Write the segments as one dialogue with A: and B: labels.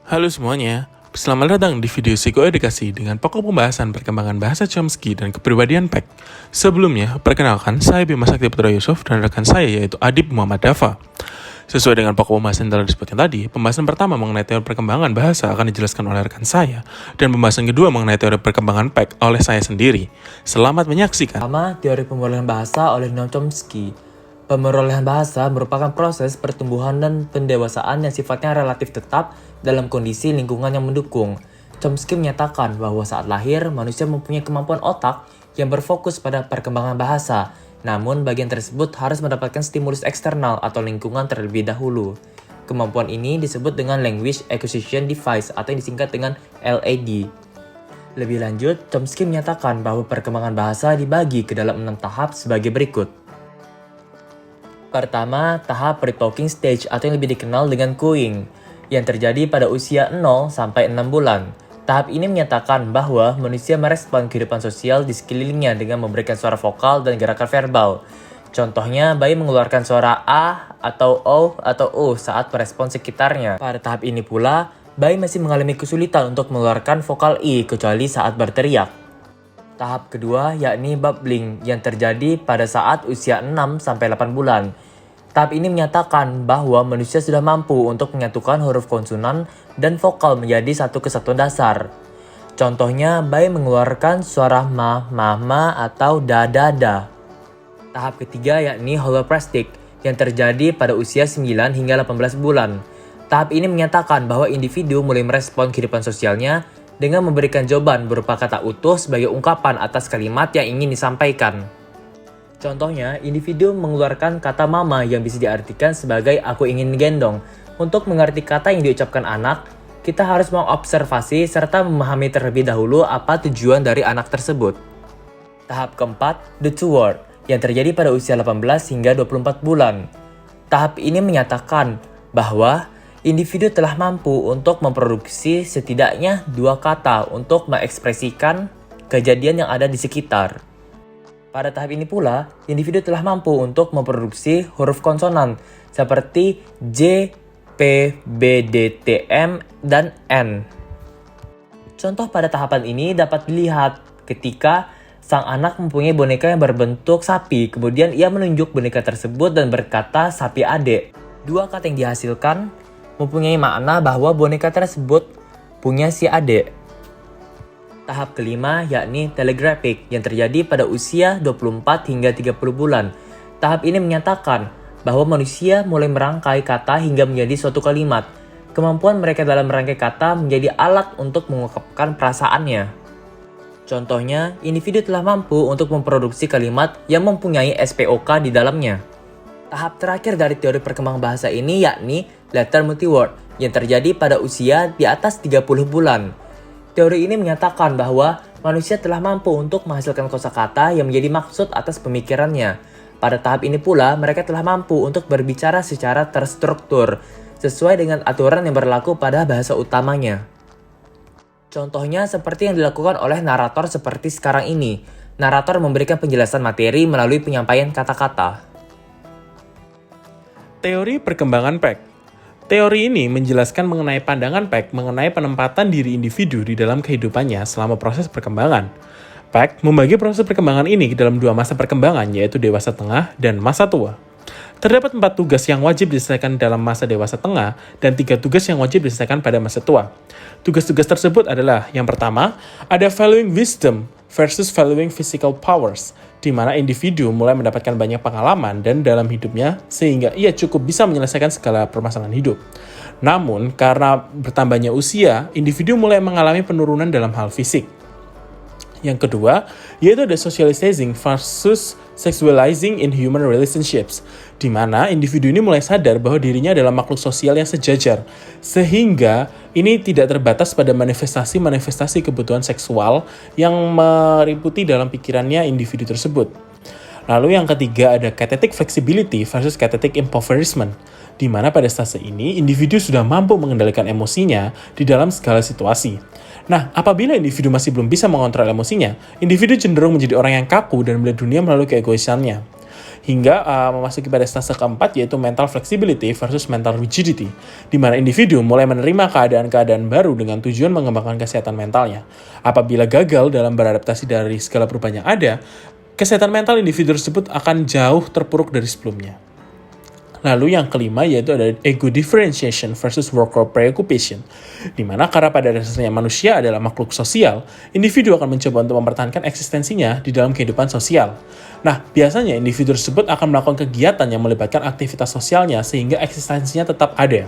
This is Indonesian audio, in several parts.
A: Halo semuanya, selamat datang di video psikoedukasi dengan pokok pembahasan perkembangan bahasa Chomsky dan kepribadian Peck. Sebelumnya, perkenalkan saya Bima Sakti Putra Yusuf dan rekan saya yaitu Adib Muhammad Dava. Sesuai dengan pokok pembahasan yang telah disebutkan tadi, pembahasan pertama mengenai teori perkembangan bahasa akan dijelaskan oleh rekan saya, dan pembahasan kedua mengenai teori perkembangan Peck oleh saya sendiri. Selamat menyaksikan.
B: Pertama, teori pemerolehan bahasa oleh Noam Chomsky. Pemerolehan bahasa merupakan proses pertumbuhan dan pendewasaan yang sifatnya relatif tetap dalam kondisi lingkungan yang mendukung. Chomsky menyatakan bahwa saat lahir, manusia mempunyai kemampuan otak yang berfokus pada perkembangan bahasa. Namun, bagian tersebut harus mendapatkan stimulus eksternal atau lingkungan terlebih dahulu. Kemampuan ini disebut dengan Language Acquisition Device atau yang disingkat dengan LAD. Lebih lanjut, Chomsky menyatakan bahwa perkembangan bahasa dibagi ke dalam 6 tahap sebagai berikut. Pertama, tahap pre-talking stage atau yang lebih dikenal dengan cooing, yang terjadi pada usia 0 sampai 6 bulan. Tahap ini menyatakan bahwa manusia merespon kehidupan sosial di sekelilingnya dengan memberikan suara vokal dan gerakan verbal. Contohnya, bayi mengeluarkan suara A atau O atau U saat merespon sekitarnya. Pada tahap ini pula, bayi masih mengalami kesulitan untuk mengeluarkan vokal I kecuali saat berteriak. Tahap kedua yakni bubbling yang terjadi pada saat usia 6-8 bulan. Tahap ini menyatakan bahwa manusia sudah mampu untuk menyatukan huruf konsonan dan vokal menjadi satu kesatuan dasar. Contohnya, bayi mengeluarkan suara ma, atau da. Tahap ketiga yakni holoplastic yang terjadi pada usia 9 hingga 18 bulan. Tahap ini menyatakan bahwa individu mulai merespon kehidupan sosialnya dengan memberikan jawaban berupa kata utuh sebagai ungkapan atas kalimat yang ingin disampaikan. Contohnya, individu mengeluarkan kata mama yang bisa diartikan sebagai aku ingin gendong. Untuk mengerti kata yang diucapkan anak, kita harus mengobservasi serta memahami terlebih dahulu apa tujuan dari anak tersebut. Tahap keempat, the two word, yang terjadi pada usia 18 hingga 24 bulan. Tahap ini menyatakan bahwa individu telah mampu untuk memproduksi setidaknya 2 kata untuk mengekspresikan kejadian yang ada di sekitar. Pada tahap ini pula, individu telah mampu untuk memproduksi huruf konsonan seperti J, P, B, D, T, M, dan N. Contoh pada tahapan ini dapat dilihat ketika sang anak mempunyai boneka yang berbentuk sapi, kemudian ia menunjuk boneka tersebut dan berkata sapi adek. 2 kata yang dihasilkan mempunyai makna bahwa boneka tersebut punya si adek. Tahap kelima yakni telegraphic yang terjadi pada usia 24 hingga 30 bulan. Tahap ini menyatakan bahwa manusia mulai merangkai kata hingga menjadi suatu kalimat. Kemampuan mereka dalam merangkai kata menjadi alat untuk mengungkapkan perasaannya. Contohnya, individu telah mampu untuk memproduksi kalimat yang mempunyai SPOK di dalamnya. Tahap terakhir dari teori perkembangan bahasa ini yakni letter multiword yang terjadi pada usia di atas 30 bulan. Teori ini menyatakan bahwa manusia telah mampu untuk menghasilkan kosakata yang menjadi maksud atas pemikirannya. Pada tahap ini pula, mereka telah mampu untuk berbicara secara terstruktur, sesuai dengan aturan yang berlaku pada bahasa utamanya. Contohnya seperti yang dilakukan oleh narator seperti sekarang ini. Narator memberikan penjelasan materi melalui penyampaian kata-kata.
A: Teori perkembangan Peck. Teori ini menjelaskan mengenai pandangan Peck mengenai penempatan diri individu di dalam kehidupannya selama proses perkembangan. Peck membagi proses perkembangan ini ke dalam 2 masa perkembangan, yaitu dewasa tengah dan masa tua. Terdapat 4 tugas yang wajib diselesaikan dalam masa dewasa tengah dan 3 tugas yang wajib diselesaikan pada masa tua. Tugas-tugas tersebut adalah, yang pertama, ada valuing wisdom versus valuing physical powers, di mana individu mulai mendapatkan banyak pengalaman dan dalam hidupnya sehingga ia cukup bisa menyelesaikan segala permasalahan hidup. Namun, karena bertambahnya usia, individu mulai mengalami penurunan dalam hal fisik. Yang kedua, yaitu ada socializing versus sexualizing in human relationships, di mana individu ini mulai sadar bahwa dirinya adalah makhluk sosial yang sejajar, sehingga ini tidak terbatas pada manifestasi-manifestasi kebutuhan seksual yang meliputi dalam pikirannya individu tersebut. Lalu yang ketiga ada kinetic flexibility versus kinetic impoverishment, di mana pada stase ini individu sudah mampu mengendalikan emosinya di dalam segala situasi. Nah, apabila individu masih belum bisa mengontrol emosinya, individu cenderung menjadi orang yang kaku dan melihat dunia melalui keegoisannya. hingga memasuki pada stase keempat yaitu mental flexibility versus mental rigidity, di mana individu mulai menerima keadaan-keadaan baru dengan tujuan mengembangkan kesehatan mentalnya. Apabila gagal dalam beradaptasi dari segala perubahan yang ada, kesehatan mental individu tersebut akan jauh terpuruk dari sebelumnya. Lalu yang kelima yaitu ada ego differentiation versus work or preoccupation, di mana karena pada dasarnya manusia adalah makhluk sosial, individu akan mencoba untuk mempertahankan eksistensinya di dalam kehidupan sosial. Nah, biasanya individu tersebut akan melakukan kegiatan yang melibatkan aktivitas sosialnya sehingga eksistensinya tetap ada.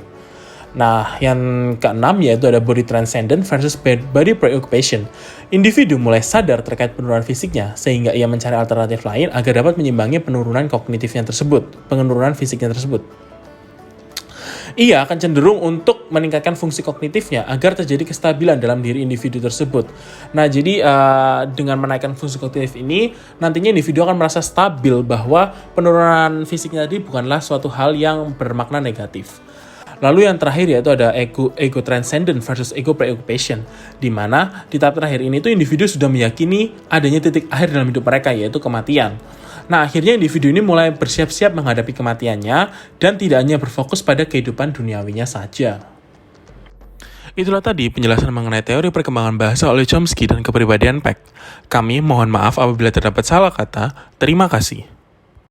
A: Nah, yang keenam yaitu ada body transcendent versus body preoccupation. Individu mulai sadar terkait penurunan fisiknya, sehingga ia mencari alternatif lain agar dapat menyimbangi penurunan kognitifnya tersebut, penurunan fisiknya tersebut. Ia akan cenderung untuk meningkatkan fungsi kognitifnya agar terjadi kestabilan dalam diri individu tersebut. Nah, jadi dengan menaikkan fungsi kognitif ini, nantinya individu akan merasa stabil bahwa penurunan fisiknya tadi bukanlah suatu hal yang bermakna negatif. Lalu yang terakhir yaitu ada ego transcendent versus ego preoccupation, di mana di tahap terakhir ini tuh individu sudah meyakini adanya titik akhir dalam hidup mereka yaitu kematian. Nah, akhirnya individu ini mulai bersiap-siap menghadapi kematiannya dan tidak hanya berfokus pada kehidupan duniawinya saja. Itulah tadi penjelasan mengenai teori perkembangan bahasa oleh Chomsky dan kepribadian Peck. Kami mohon maaf apabila terdapat salah kata. Terima kasih.